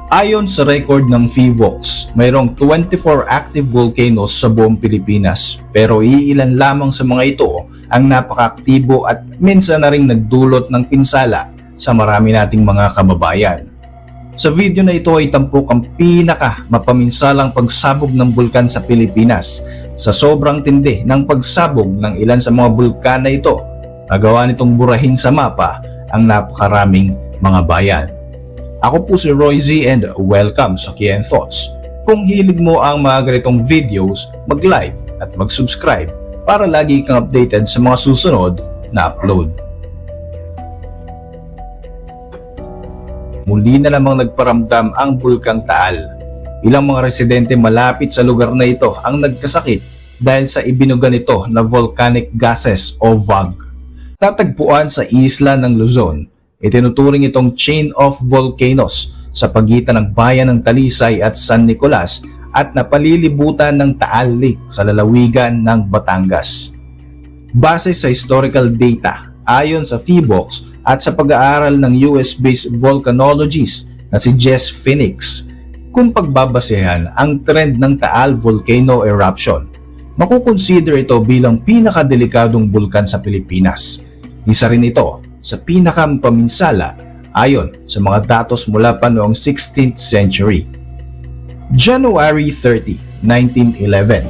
Ayon sa record ng PHIVOLCS, mayroong 24 active volcanoes sa buong Pilipinas, pero iilan lamang sa mga ito ang napakaaktibo at minsan na ring nagdulot ng pinsala sa marami nating mga kababayan. Sa video na ito ay tampok ang pinaka mapaminsalang pagsabog ng bulkan sa Pilipinas. Sa sobrang tindi ng pagsabog ng ilan sa mga bulkan na ito, nagawa nitong burahin sa mapa ang napakaraming mga bayan. Ako po si Roy Z and welcome sa Kian Thoughts. Kung hilig mo ang mga ganitong videos, mag-like at mag-subscribe para lagi kang updated sa mga susunod na upload. Muli na namang nagparamdam ang Bulkang Taal. Ilang mga residente malapit sa lugar na ito ang nagkasakit dahil sa ibinuga nito na volcanic gases o VOG. Tatagpuan sa isla ng Luzon. Itinuturing itong chain of volcanoes sa pagitan ng bayan ng Talisay at San Nicolas at napalilibutan ng Taal Lake sa lalawigan ng Batangas. Base sa historical data, ayon sa PHIVOLCS at sa pag-aaral ng US-based volcanologist na si Jess Phoenix, kung pagbabasehan ang trend ng Taal volcano eruption, makukonsider ito bilang pinakadelikadong bulkan sa Pilipinas. Isa rin ito sa pinakampaminsala ayon sa mga datos mula pa noong 16th century. January 30, 1911.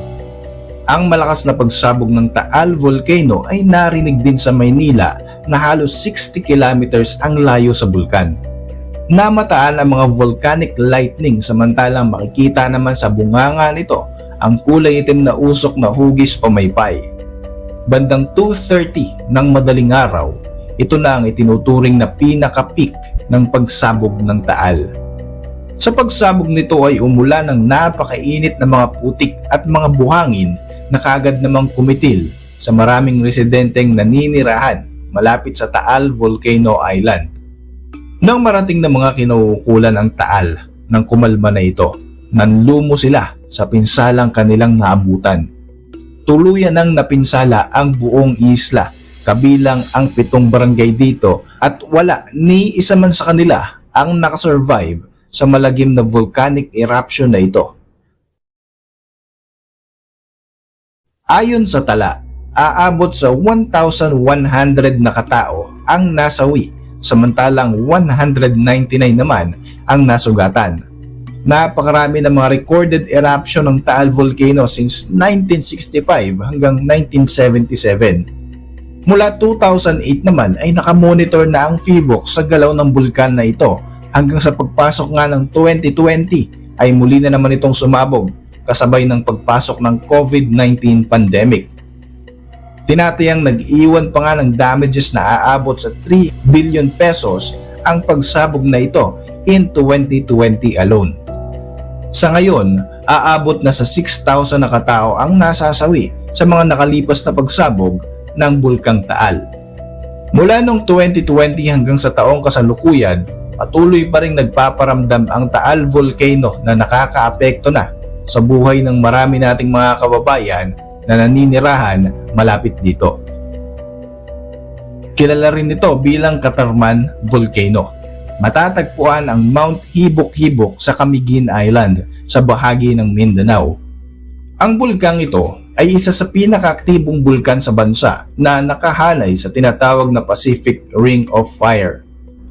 Ang malakas na pagsabog ng Taal Volcano ay narinig din sa Maynila na halos 60 kilometers ang layo sa bulkan. Namataan ang mga volcanic lightning samantalang makikita naman sa bunganga nito ang kulay itim na usok na hugis pamaypay. Bandang 2:30 ng madaling araw, ito na ang itinuturing na pinaka-peak ng pagsabog ng Taal. Sa pagsabog nito ay umulan ng napakainit na mga putik at mga buhangin na kaagad namang kumitil sa maraming residenteng naninirahan malapit sa Taal Volcano Island. Nang marating ng mga kinauukulan ang Taal ng kumalma na ito, nanlumo sila sa pinsalang kanilang naabutan. Tuluyan nang napinsala ang buong isla, kabilang ang 7 barangay dito at wala ni isa man sa kanila ang nakasurvive sa malagim na volcanic eruption na ito. Ayon sa tala, aabot sa 1,100 na katao ang nasawi, samantalang 199 naman ang nasugatan. Napakarami ng mga recorded eruption ng Taal Volcano since 1965 hanggang 1977. Mula 2008 naman ay nakamonitor na ang PHIVOLCS sa galaw ng bulkan na ito hanggang sa pagpasok nga ng 2020 ay muli na naman itong sumabog kasabay ng pagpasok ng COVID-19 pandemic. Tinatayang nag-iwan pa nga ng damages na aabot sa 3 billion pesos ang pagsabog na ito in 2020 alone. Sa ngayon, aabot na sa 6,000 na katao ang nasasawi sa mga nakalipas na pagsabog ng Bulkang Taal. Mula noong 2020 hanggang sa taong kasalukuyan, patuloy pa rin nagpaparamdam ang Taal Volcano na nakakaapekto na sa buhay ng marami nating mga kababayan na naninirahan malapit dito. Kilala rin ito bilang Katarman Volcano. Matatagpuan ang Mount Hibok-Hibok sa Camiguin Island sa bahagi ng Mindanao. Ang bulkang ito ay isa sa pinakaaktibong bulkan sa bansa na nakahanay sa tinatawag na Pacific Ring of Fire.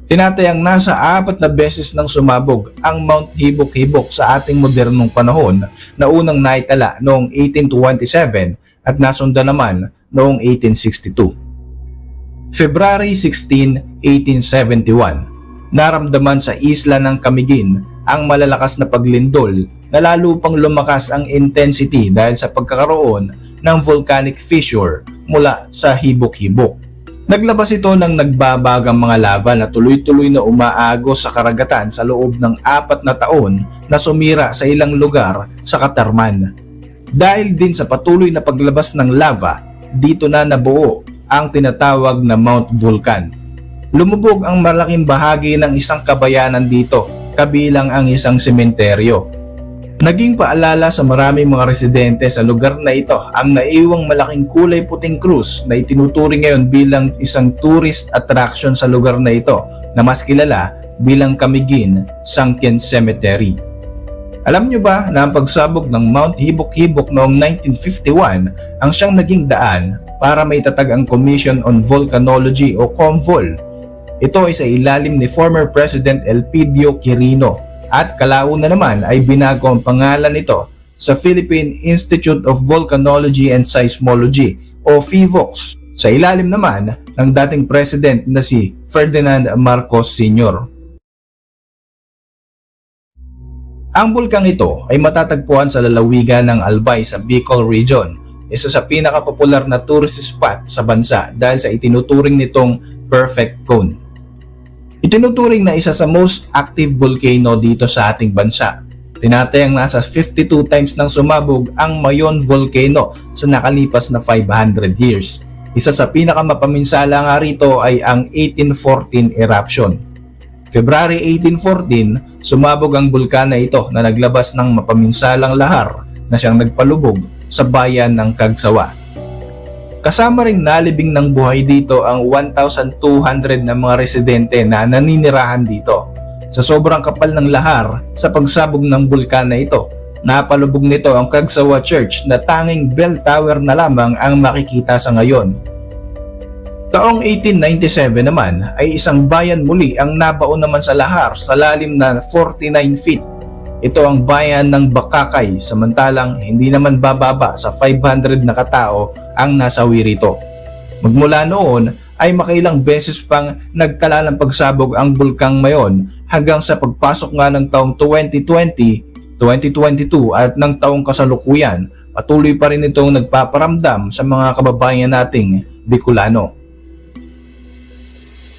Tinatayang nasa 4 na beses nang sumabog ang Mount Hibok-Hibok sa ating modernong panahon na unang naitala noong 1827 at nasundan naman noong 1862. February 16, 1871, naramdaman sa isla ng Camiguin ang malalakas na paglindol na lalo pang lumakas ang intensity dahil sa pagkakaroon ng volcanic fissure mula sa Hibok-Hibok. Naglabas ito ng nagbabagang mga lava na tuloy-tuloy na umaagos sa karagatan sa loob ng 4 na taon na sumira sa ilang lugar sa Katarman. Dahil din sa patuloy na paglabas ng lava, dito na nabuo ang tinatawag na Mount Vulcan. Lumubog ang malaking bahagi ng isang kabayanan dito, kabilang ang isang sementeryo. Naging paalala sa maraming mga residente sa lugar na ito ang naiwang malaking kulay puting krus na itinuturing ngayon bilang isang tourist attraction sa lugar na ito na mas kilala bilang Camiguin Sunken Cemetery. Alam nyo ba na ang pagsabog ng Mount Hibok-Hibok noong 1951 ang siyang naging daan para maitatag ang Commission on Volcanology o COMVOL? Ito ay sa ilalim ni former President Elpidio Quirino at kalauna naman ay binago ang pangalan nito sa Philippine Institute of Volcanology and Seismology o PHIVOLCS sa ilalim naman ng dating president na si Ferdinand Marcos Sr. Ang bulkang ito ay matatagpuan sa lalawigan ng Albay sa Bicol Region, isa sa pinakapopular na tourist spot sa bansa dahil sa itinuturing nitong perfect cone. Itinuturing na isa sa most active volcano dito sa ating bansa. Tinatayang nasa 52 times nang sumabog ang Mayon Volcano sa nakalipas na 500 years. Isa sa pinakamapaminsala nga rito ay ang 1814 eruption. February 1814, sumabog ang bulkan na ito na naglabas ng mapaminsalang lahar na siyang nagpalubog sa bayan ng Cagsawa. Kasama ring nalibing ng buhay dito ang 1,200 na mga residente na naninirahan dito. Sa sobrang kapal ng lahar sa pagsabog ng bulkan na ito, napalubog nito ang Cagsawa Church na tanging bell tower na lamang ang makikita sa ngayon. Taong 1897 naman ay isang bayan muli ang nabaon naman sa lahar sa lalim na 49 feet. Ito ang bayan ng Bakakay, samantalang hindi naman bababa sa 500 na katao ang nasawi rito. Magmula noon ay makailang beses pang nagtala ng pagsabog ang bulkang Mayon hanggang sa pagpasok nga ng taong 2020, 2022 at ng taong kasalukuyan, patuloy pa rin itong nagpaparamdam sa mga kababayan nating Bicolano.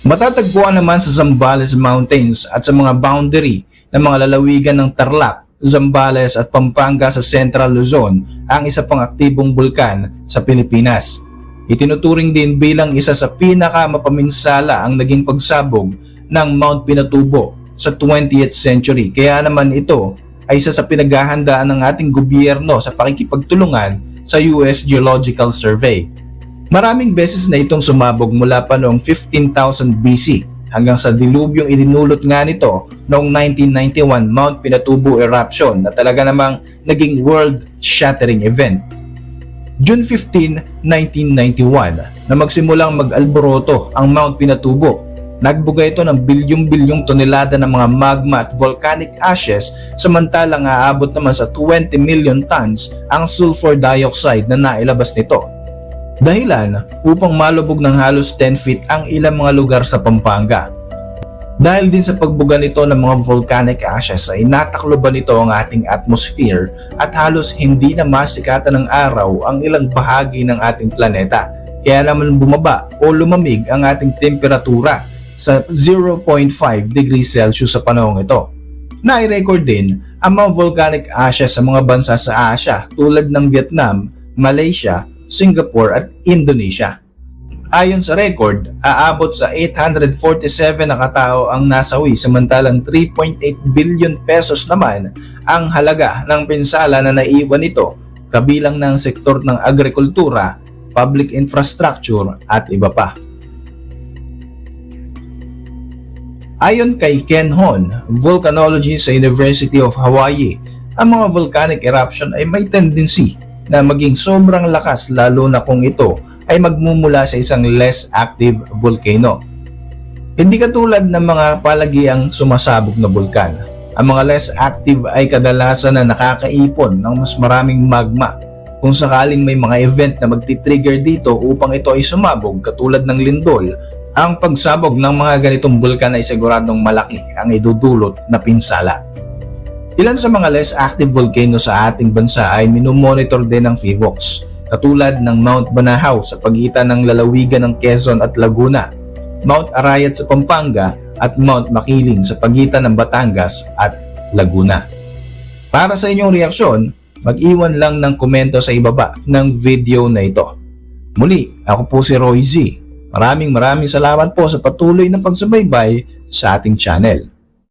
Matatagpuan naman sa Zambales Mountains at sa mga boundary ng mga lalawigan ng Tarlac, Zambales at Pampanga sa Central Luzon ang isa pang aktibong bulkan sa Pilipinas. Itinuturing din bilang isa sa pinakamapaminsala ang naging pagsabog ng Mount Pinatubo sa 20th century. Kaya naman ito ay isa sa pinaghahandaan ng ating gobyerno sa pakikipagtulungan sa US Geological Survey. Maraming beses na itong sumabog mula pa noong 15,000 BC hanggang sa dilubyong idinulot nga nito noong 1991 Mount Pinatubo eruption na talaga namang naging world-shattering event. June 15, 1991 na magsimulang mag-alboroto ang Mount Pinatubo. Nagbuga ito ng bilyong-bilyong tonelada ng mga magma at volcanic ashes samantalang aabot naman sa 20 million tons ang sulfur dioxide na nailabas nito. Dahilan upang malubog ng halos 10 feet ang ilang mga lugar sa Pampanga. Dahil din sa pagbuga nito ng mga volcanic ashes ay natakloban nito ang ating atmosphere at halos hindi na masikatan ng araw ang ilang bahagi ng ating planeta. Kaya naman bumaba o lumamig ang ating temperatura sa 0.5 degrees Celsius sa panahong ito. Nai-record din ang mga volcanic ashes sa mga bansa sa Asia tulad ng Vietnam, Malaysia, Singapore at Indonesia. Ayon sa record, aabot sa 847 na katao ang nasawi samantalang 3.8 billion pesos naman ang halaga ng pinsala na naiwan nito kabilang ng sektor ng agrikultura, public infrastructure at iba pa. Ayon kay Ken Hon, volcanologist sa University of Hawaii, ang mga volcanic eruption ay may tendency na maging sobrang lakas lalo na kung ito ay magmumula sa isang less active volcano. Hindi katulad ng mga palagiang sumasabog na bulkan. Ang mga less active ay kadalasan na nakakaipon ng mas maraming magma. Kung sakaling may mga event na magti-trigger dito upang ito ay sumabog katulad ng lindol, ang pagsabog ng mga ganitong bulkan ay siguradong malaki ang idudulot na pinsala. Ilan sa mga less active volcano sa ating bansa ay minomonitor din ng PHIVOLCS, katulad ng Mount Banahaw sa pagitan ng lalawigan ng Quezon at Laguna, Mount Arayat sa Pampanga at Mount Makiling sa pagitan ng Batangas at Laguna. Para sa inyong reaksyon, mag-iwan lang ng komento sa ibaba ng video na ito. Muli, ako po si Roy Z. Maraming salamat po sa patuloy na pagsubaybay sa ating channel.